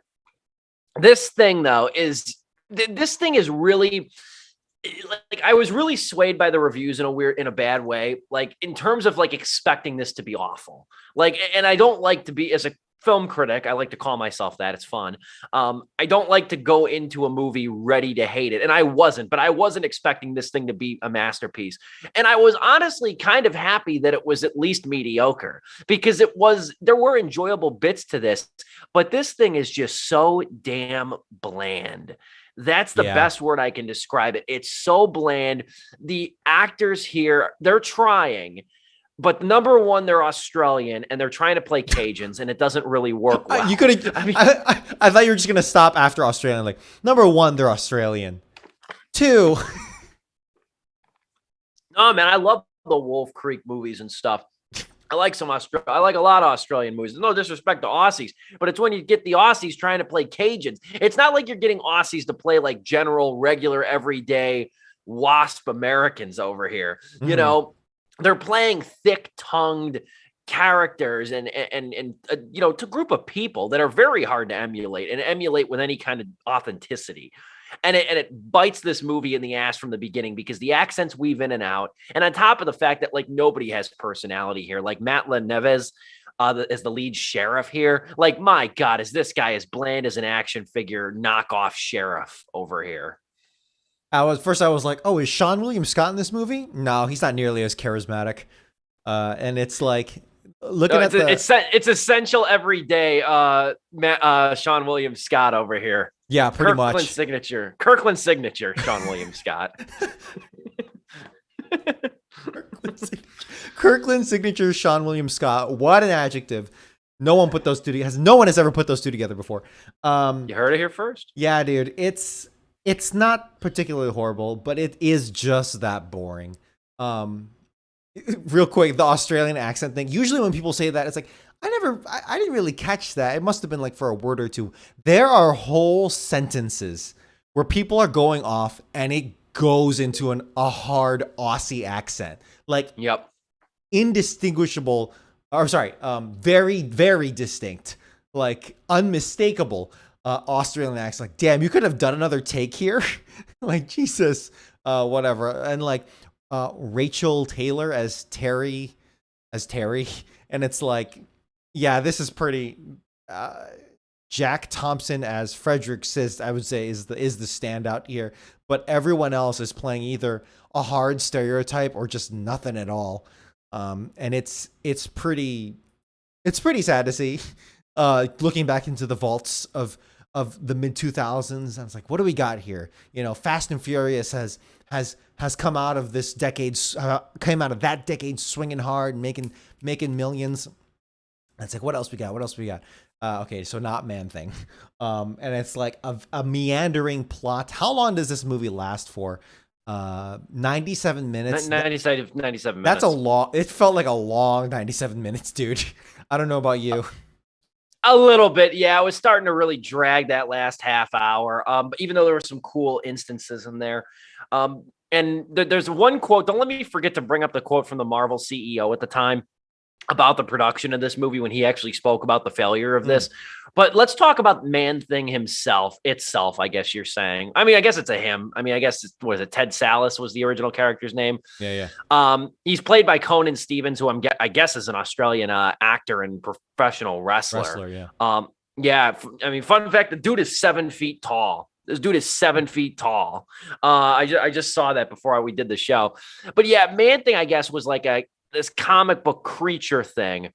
this thing, though, is really, like, I was really swayed by the reviews in a bad way. Like, in terms of like expecting this to be awful. Like, and I don't like to be, as a film critic, I like to call myself that. It's fun. I don't like to go into a movie ready to hate it. And I wasn't expecting this thing to be a masterpiece. And I was honestly kind of happy that it was at least mediocre, because there were enjoyable bits to this, but this thing is just so damn bland. That's the best word I can describe it. It's so bland. The actors here, they're trying. But number one, they're Australian, and they're trying to play Cajuns, and it doesn't really work well. You could have. I thought you were just gonna stop after Australian. Like, number one, they're Australian. 2. No, man, I love the Wolf Creek movies and stuff. I like I like a lot of Australian movies. No disrespect to Aussies, but it's when you get the Aussies trying to play Cajuns. It's not like you're getting Aussies to play like general, regular, everyday WASP Americans over here. You know. They're playing thick-tongued characters and you know, to a group of people that are very hard to emulate with any kind of authenticity. And it bites this movie in the ass from the beginning, because the accents weave in and out. And on top of the fact that, like, nobody has personality here. Like, Matt Neves is the lead sheriff here. Like, my God, is this guy as bland as an action figure knockoff sheriff over here? I was like, oh, is Sean William Scott in this movie? No, he's not nearly as charismatic. And it's like, it's essential every day. Sean William Scott over here. Yeah, pretty much. Kirkland signature. Sean William Scott. Kirkland signature. Sean William Scott. What an adjective. No one put those two together. No one has ever put those two together before. You heard it here first. Yeah, dude. It's not particularly horrible, but it is just that boring. Real quick, the Australian accent thing. Usually when people say that, it's like, I didn't really catch that. It must have been like for a word or two. There are whole sentences where people are going off and it goes into a hard Aussie accent. Like, indistinguishable, or sorry, very, very distinct, like unmistakable. Australian accent. Like, damn, you could have done another take here. Like, Jesus, whatever. And like Rachel Taylor as Terry, and it's like, yeah, this is pretty. Jack Thompson as Frederick Sist, I would say, is the standout here, but everyone else is playing either a hard stereotype or just nothing at all. And it's pretty sad to see. Looking back into the vaults of the mid 2000s, I was like, what do we got here? You know, Fast and Furious has come out of this decade, came out of that decade swinging hard and making millions. And it's like, what else we got? Okay, so not Man-Thing. And it's like a meandering plot. How long does this movie last for? 97 minutes. 97 minutes. That's it felt like a long 97 minutes, dude. I don't know about you. A little bit, yeah. I was starting to really drag that last half hour, even though there were some cool instances in there. And there's one quote. Don't let me forget to bring up the quote from the Marvel CEO at the time about the production of this movie when he actually spoke about the failure of this. But let's talk about Man-Thing itself, I guess you're saying. I mean, I guess it's a him. I mean, I guess, Ted Salas was the original character's name. Yeah. He's played by Conan Stevens, who I guess is an Australian actor and professional wrestler. Yeah. I mean, fun fact, the dude is 7 feet tall. This dude is 7 feet tall. I just saw that before we did the show. But yeah, Man-Thing, I guess, was like this comic book creature thing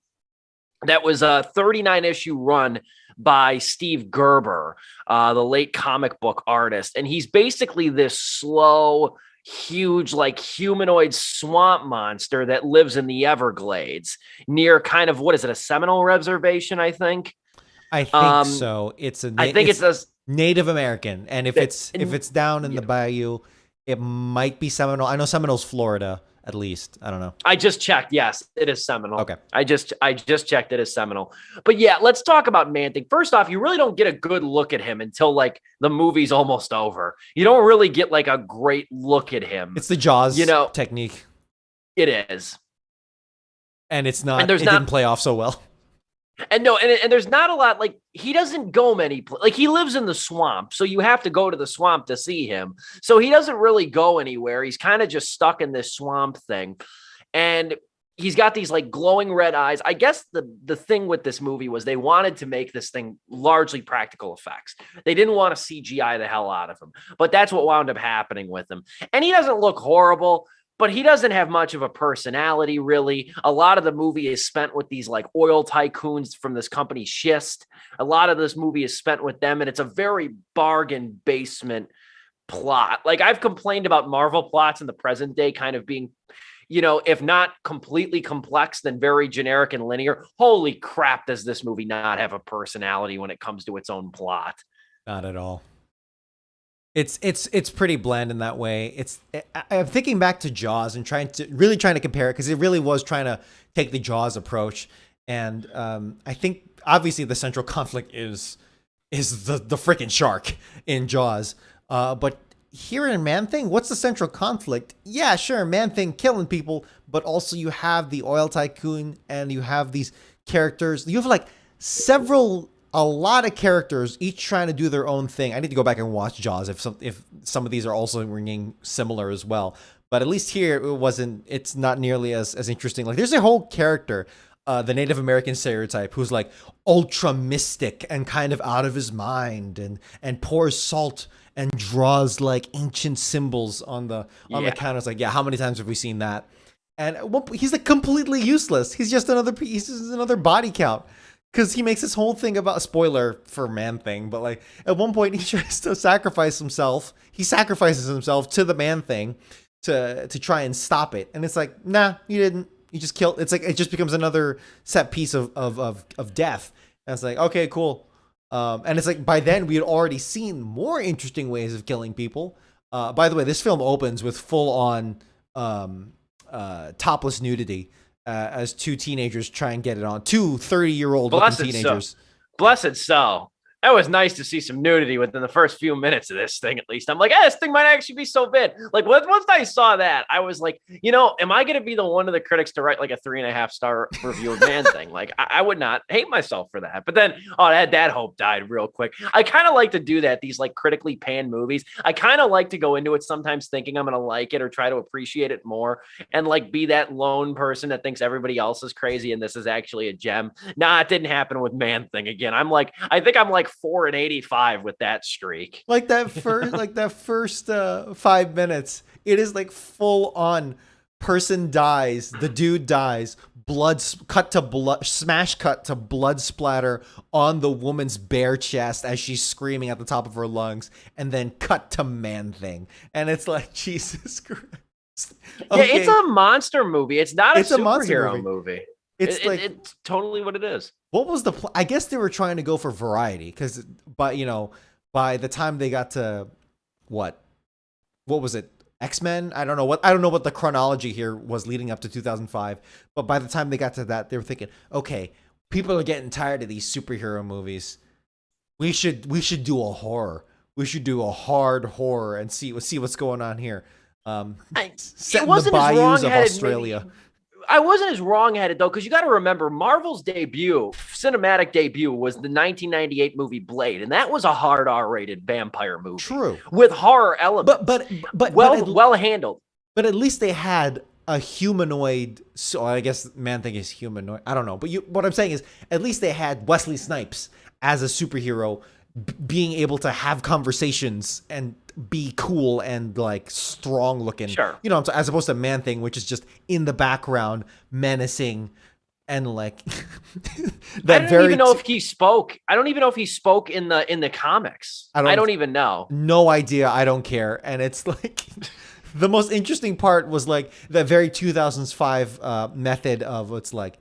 that was a 39 issue run by Steve Gerber, the late comic book artist. And he's basically this slow, huge, like humanoid swamp monster that lives in the Everglades near kind of, what is it, a Seminole reservation, I think. I think so. I think it's a Native American, and if it's down in the bayou, it might be Seminole. I know Seminole's Florida, at least. I don't know. I just checked. Yes, it is Seminole. Okay. I just checked it as Seminole. But yeah, let's talk about Man-Thing. First off, you really don't get a good look at him until like the movie's almost over. You don't really get like a great look at him. It's the Jaws technique. It is. And it's not, it didn't play off so well. And no, and there's not a lot, like, he doesn't go like, he lives in the swamp, so you have to go to the swamp to see him. So he doesn't really go anywhere. He's kind of just stuck in this swamp thing. And he's got these like glowing red eyes. I guess the thing with this movie was they wanted to make this thing largely practical effects. They didn't want to CGI the hell out of him, but that's what wound up happening with him. And he doesn't look horrible, but he doesn't have much of a personality, really. A lot of the movie is spent with these like oil tycoons from this company Schist. A lot of this movie is spent with them, and it's a very bargain basement plot. Like, I've complained about Marvel plots in the present day kind of being, you know, if not completely complex, then very generic and linear. Holy crap, does this movie not have a personality when it comes to its own plot? Not at all. It's pretty bland in that way. I'm thinking back to Jaws and trying to compare it, because it really was trying to take the Jaws approach. And I think obviously the central conflict is the freaking shark in Jaws. But here in Man-Thing, what's the central conflict? Yeah, sure, Man-Thing killing people, but also you have the oil tycoon and you have these characters. You have like a lot of characters, each trying to do their own thing. I need to go back and watch Jaws if some of these are also ringing similar as well. But at least here it's not nearly as interesting. Like, there's a whole character, the Native American stereotype, who's like ultra mystic and kind of out of his mind and pours salt and draws like ancient symbols on the counters. Like, yeah, how many times have we seen that? And he's like completely useless. He's just another piece, another body count. Because he makes this whole thing about a spoiler for Man-Thing, but like at one point he tries to sacrifice himself. He sacrifices himself to the Man-Thing to try and stop it. And it's like, nah, you didn't. You just killed. It's like it just becomes another set piece of death. And it's like, okay, cool. And it's like by then we had already seen more interesting ways of killing people. By the way, this film opens with full on topless nudity. As two teenagers try and get it on. Two 30-year-old teenagers. Blessed soul. That was nice to see some nudity within the first few minutes of this thing, at least. I'm like, this thing might actually be so bad. Like, once I saw that, I was like, you know, am I going to be the one of the critics to write like a 3.5-star review of Man-Thing? Like, I would not hate myself for that. But then, that hope died real quick. I kind of like to do that, these like critically panned movies. I kind of like to go into it sometimes thinking I'm going to like it or try to appreciate it more and like be that lone person that thinks everybody else is crazy and this is actually a gem. Nah, it didn't happen with Man-Thing again. I think I'm like 4-85 with that streak. Like that first 5 minutes, it is like full on person dies, the dude dies, smash cut to blood splatter on the woman's bare chest as she's screaming at the top of her lungs, and then cut to Man-Thing, and it's like, Jesus Christ. Okay. Yeah, it's a monster movie. It's not a superhero movie. It's totally what it is. What was the I guess they were trying to go for variety, because by the time they got to what was it? X-Men? I don't know what the chronology here was leading up to 2005, but by the time they got to that, they were thinking, okay, people are getting tired of these superhero movies. We should do a horror. We should do a hard horror and see what's going on here. Set in the bayous of Australia. I wasn't as wrong-headed, though, because you got to remember, Marvel's cinematic debut, was the 1998 movie Blade, and that was a hard R-rated vampire movie. True. With horror elements. But well handled. But at least they had a humanoid. So I guess Man-Thing is humanoid. I don't know. But what I'm saying is, at least they had Wesley Snipes as a superhero being able to have conversations and be cool and like strong looking. Sure. You know, as opposed to Man-Thing, which is just in the background, menacing, and like I that don't even very know if he spoke. I don't even know if he spoke in the comics. I don't even know. no idea. I don't care. And it's like the most interesting part was like the very 2005 method of it's like,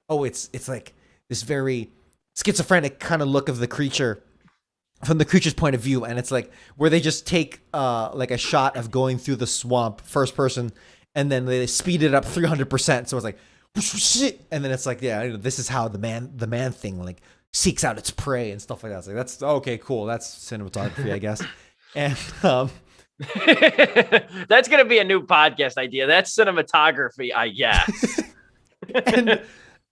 oh, it's like this very schizophrenic kind of look of the creature from the creature's point of view, and it's like where they just take like a shot of going through the swamp first person, and then they speed it up 300%. So it's like, and then it's like, yeah, this is how the man thing like seeks out its prey and stuff like that. It's like, that's okay, cool. That's cinematography, I guess. And that's gonna be a new podcast idea. That's cinematography, I guess.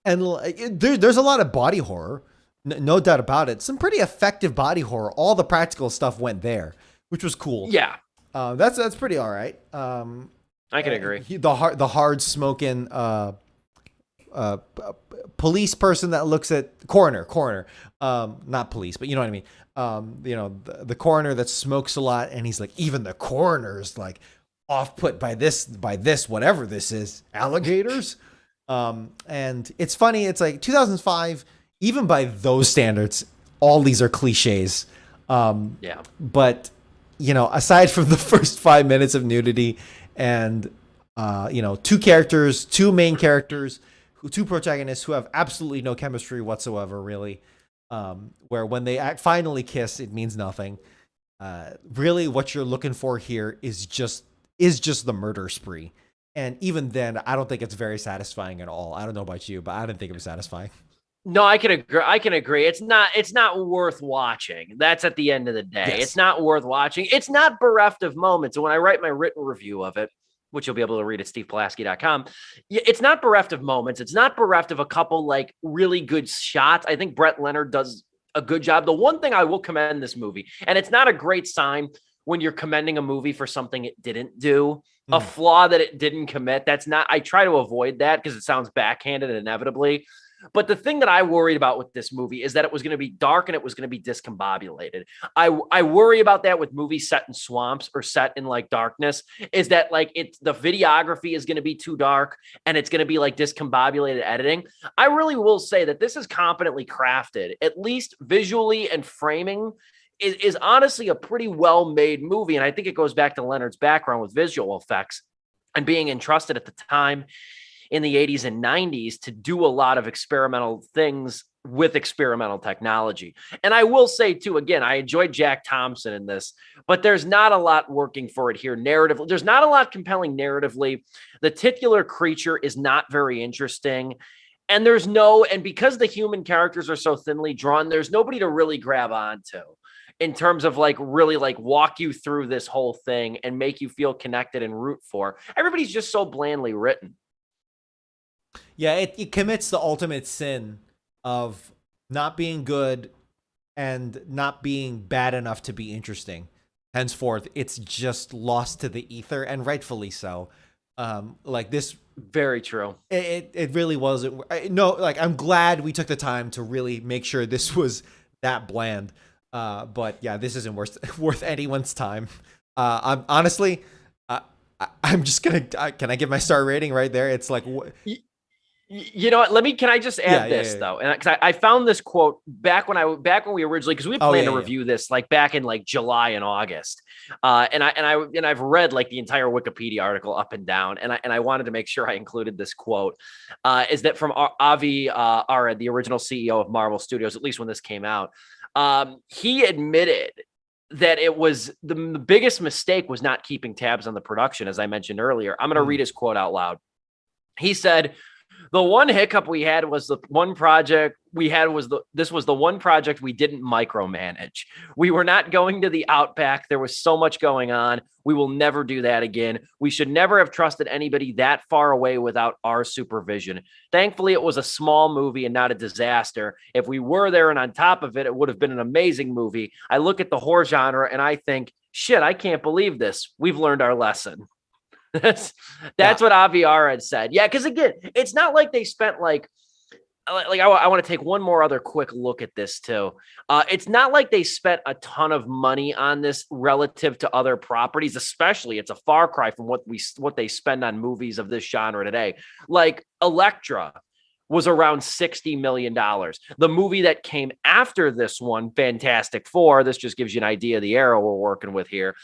and like, there's a lot of body horror, no doubt about it. Some pretty effective body horror. All the practical stuff went there, which was cool. Yeah, that's pretty all right. I can agree. The hard smoking police person that looks at coroner, not police, but you know what I mean. The coroner that smokes a lot, and he's like, even the coroner's like off put by this whatever this is, alligators. And it's funny. It's like 2005. Even by those standards, all these are cliches. Yeah. But aside from the first 5 minutes of nudity and two main characters, two protagonists who have absolutely no chemistry whatsoever, really. Where when they finally kiss, it means nothing. Really, what you're looking for here is just the murder spree. And even then, I don't think it's very satisfying at all. I don't know about you, but I didn't think it was satisfying. No, I can agree. It's not worth watching. That's at the end of the day. Yes. It's not worth watching. It's not bereft of moments. And when I write my written review of it, which you'll be able to read at stevepulaski.com, it's not bereft of moments. It's not bereft of a couple like really good shots. I think Brett Leonard does a good job. The one thing I will commend this movie, and it's not a great sign when you're commending a movie for something it didn't do, a flaw that it didn't commit. I try to avoid that because it sounds backhanded inevitably. But the thing that I worried about with this movie is that it was going to be dark and it was going to be discombobulated. I worry about that with movies set in swamps or set in like darkness, is that like the videography is going to be too dark and it's going to be like discombobulated editing. I really will say that this is competently crafted, at least visually, and framing is honestly a pretty well-made movie. And I think it goes back to Leonard's background with visual effects and being entrusted at the time in the 80s and 90s to do a lot of experimental things with experimental technology. And I will say too, again, I enjoyed Jack Thompson in this, but there's not a lot working for it here narratively. There's not a lot compelling narratively. The titular creature is not very interesting. And and because the human characters are so thinly drawn, there's nobody to really grab onto in terms of like really like walk you through this whole thing and make you feel connected and root for. Everybody's just so blandly written. Yeah, it commits the ultimate sin of not being good and not being bad enough to be interesting. Henceforth, it's just lost to the ether, and rightfully so. Like this, very true. It really wasn't. No, like I'm glad we took the time to really make sure this was that bland. But yeah, this isn't worth anyone's time. I'm honestly, I'm just gonna. Can I give my star rating right there? It's like. You know what? Can I just add this though? And because I found this quote back when we originally, because we planned to review this like back in like July and August. And I've read like the entire Wikipedia article up and down. And I wanted to make sure I included this quote, is that from Avi Arad, the original CEO of Marvel Studios, at least when this came out. He admitted that it was the biggest mistake was not keeping tabs on the production, as I mentioned earlier. I'm going to read his quote out loud. He said, "The one hiccup we had was the one project we had this was the one project we didn't micromanage. We were not going to the Outback. There was so much going on. We will never do that again. We should never have trusted anybody that far away without our supervision. Thankfully, it was a small movie and not a disaster. If we were there and on top of it, it would have been an amazing movie. I look at the horror genre and I think, shit, I can't believe this. We've learned our lesson." That's what Avi Arad said. Yeah, because again, it's not like they spent like I want to take one more other quick look at this too. It's not like they spent a ton of money on this relative to other properties, especially it's a far cry from what they spend on movies of this genre today. Like Elektra was around $60 million. The movie that came after this one, Fantastic Four, this just gives you an idea of the era we're working with here.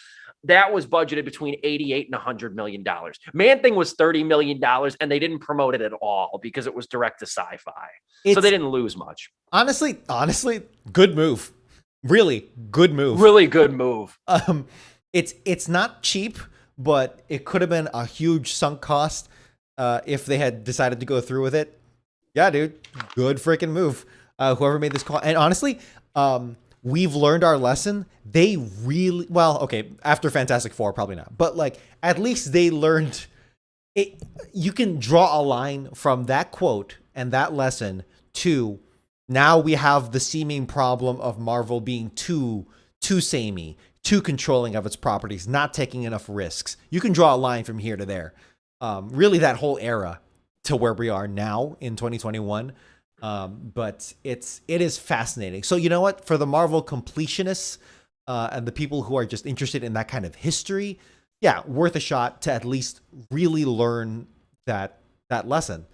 That was budgeted between $88 and $100 million. Man-Thing was $30 million, and they didn't promote it at all because it was direct to sci-fi. So they didn't lose much. Honestly, good move. Really good move. Really good move. It's not cheap, but it could have been a huge sunk cost if they had decided to go through with it. Yeah, dude, good freaking move. Whoever made this call. And honestly, we've learned our lesson. They really, well, okay, after Fantastic Four, probably not. But like, at least they learned it. You can draw a line from that quote and that lesson to now we have the seeming problem of Marvel being too samey, too controlling of its properties, not taking enough risks. You can draw a line from here to there. Really that whole era to where we are now in 2021. But it is fascinating. So you know what? For the Marvel completionists and the people who are just interested in that kind of history, yeah, worth a shot to at least really learn that lesson.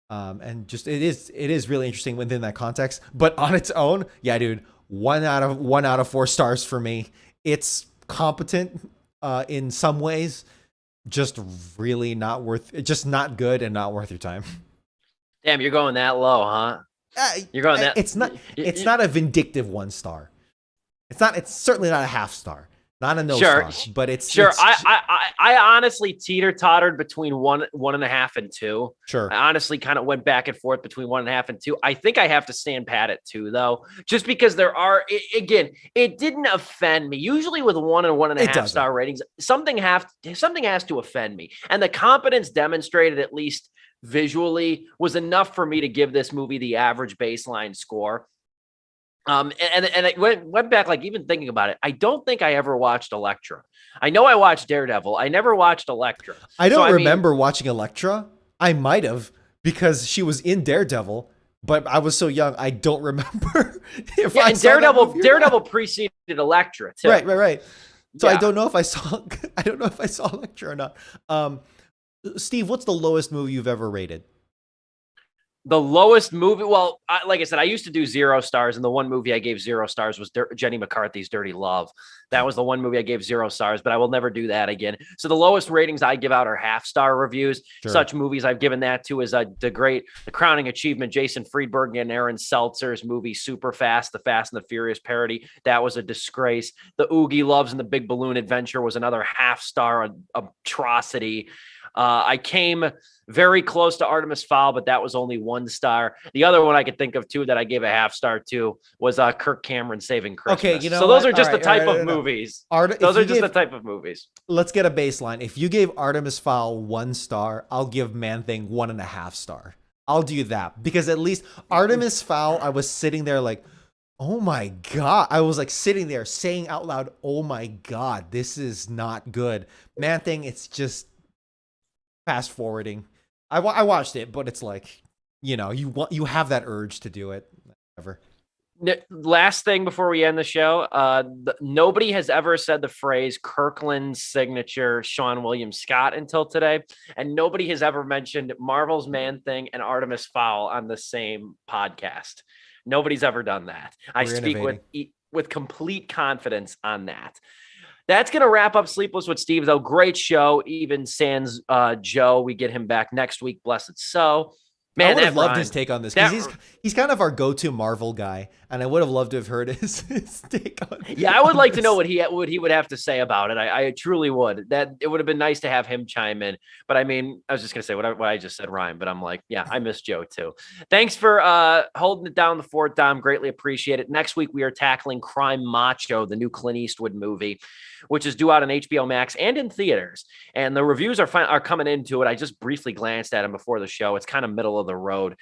And just it is really interesting within that context. But on its own, yeah, dude, 1 out of 4 stars for me. It's competent in some ways, just really not worth, just not good and not worth your time. Damn, you're going that low, huh? You're going that. It's not a vindictive 1 star. It's certainly not a half star. Not a no star, but it's sure. It's, I honestly teeter-tottered between 1.5 and 2. Sure. I honestly kind of went back and forth between 1.5 and 2. I think I have to stand pat at 2 though, just because there are it didn't offend me. Usually with 1 and 1.5 star ratings, something has to offend me, and the competence demonstrated at least visually was enough for me to give this movie the average baseline score. And I went back, like even thinking about it, I don't think I ever watched Elektra. I know I watched Daredevil. I never watched Elektra. I don't remember watching Elektra. I might have because she was in Daredevil, but I was so young I don't remember if I saw Daredevil preceded Elektra too. Right. So yeah. I don't know if I saw Elektra or not. Steve, what's the lowest movie you've ever rated? The lowest movie, well, like I said, I used to do 0 stars, and the one movie I gave 0 stars was Jenny McCarthy's Dirty Love. That was the one movie I gave 0 stars, but I will never do that again. So the lowest ratings I give out are half-star reviews. Sure. Such movies I've given that to is the crowning achievement, Jason Friedberg and Aaron Seltzer's movie Super Fast, the Fast and the Furious parody. That was a disgrace. The Oogie Loves and the Big Balloon Adventure was another half-star atrocity. I came very close to Artemis Fowl, but that was only 1 star. The other one I could think of too that I gave a half star to was Kirk Cameron Saving Christmas. Okay, you know, so those are just the type of movies. Those are just the type of movies. Let's get a baseline. If you gave Artemis Fowl 1 star, I'll give Man-Thing 1.5 star. I'll do that because at least Artemis Fowl, I was sitting there like, oh my God. I was like sitting there saying out loud, oh my God, this is not good. Man-Thing, it's just fast forwarding. I watched it, but it's like, you know, you have that urge to do it. Whatever. Last thing before we end the show, nobody has ever said the phrase Kirkland's signature Sean William Scott until today, and nobody has ever mentioned Marvel's Man-Thing and Artemis Fowl on the same podcast. Nobody's ever done that. I speak with complete confidence on that. That's going to wrap up Sleepless with Steve, though. Great show. Even sans Joe. We get him back next week. Blessed so. Man, I would have loved his take on this because he's kind of our go-to Marvel guy, and I would have loved to have heard his take on it. Yeah, I would like to know what he would have to say about it. I truly would. That it would have been nice to have him chime in. But I mean, I was just gonna say what I just said, Ryan. But I'm like, yeah, I miss Joe too. Thanks for holding it down the fort, Dom. Greatly appreciate it. Next week we are tackling Crime Macho, the new Clint Eastwood movie, which is due out on HBO Max and in theaters. And the reviews are coming into it. I just briefly glanced at them before the show. It's kind of middle of the road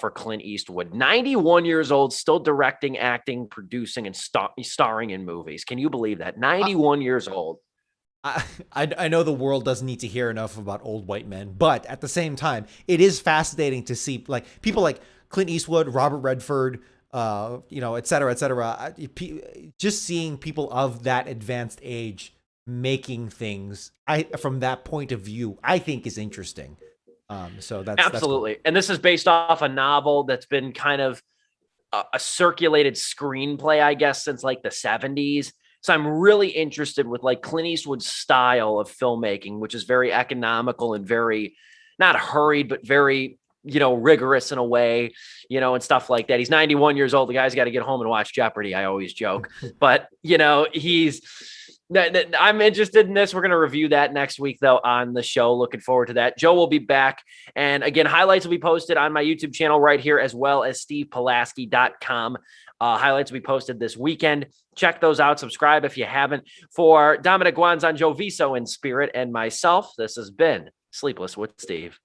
for Clint Eastwood. 91 years old, still directing, acting, producing, and starring in movies. Can you believe that? 91 years old. I know the world doesn't need to hear enough about old white men, but at the same time, it is fascinating to see like people like Clint Eastwood, Robert Redford, et cetera, et cetera. Just seeing people of that advanced age making things from that point of view, I think is interesting. So that's absolutely. That's cool. And this is based off a novel that's been kind of a circulated screenplay, I guess, since like the 70s. So I'm really interested with like Clint Eastwood's style of filmmaking, which is very economical and very not hurried, but very, rigorous in a way, and stuff like that. He's 91 years old. The guy's got to get home and watch Jeopardy. I always joke, but I'm interested in this. We're going to review that next week, though, on the show. Looking forward to that. Joe will be back. And again, highlights will be posted on my YouTube channel right here, as well as stevepulaski.com. Highlights will be posted this weekend. Check those out. Subscribe if you haven't. For Dominic Guanzon, Joe Viso in spirit, and myself, this has been Sleepless with Steve.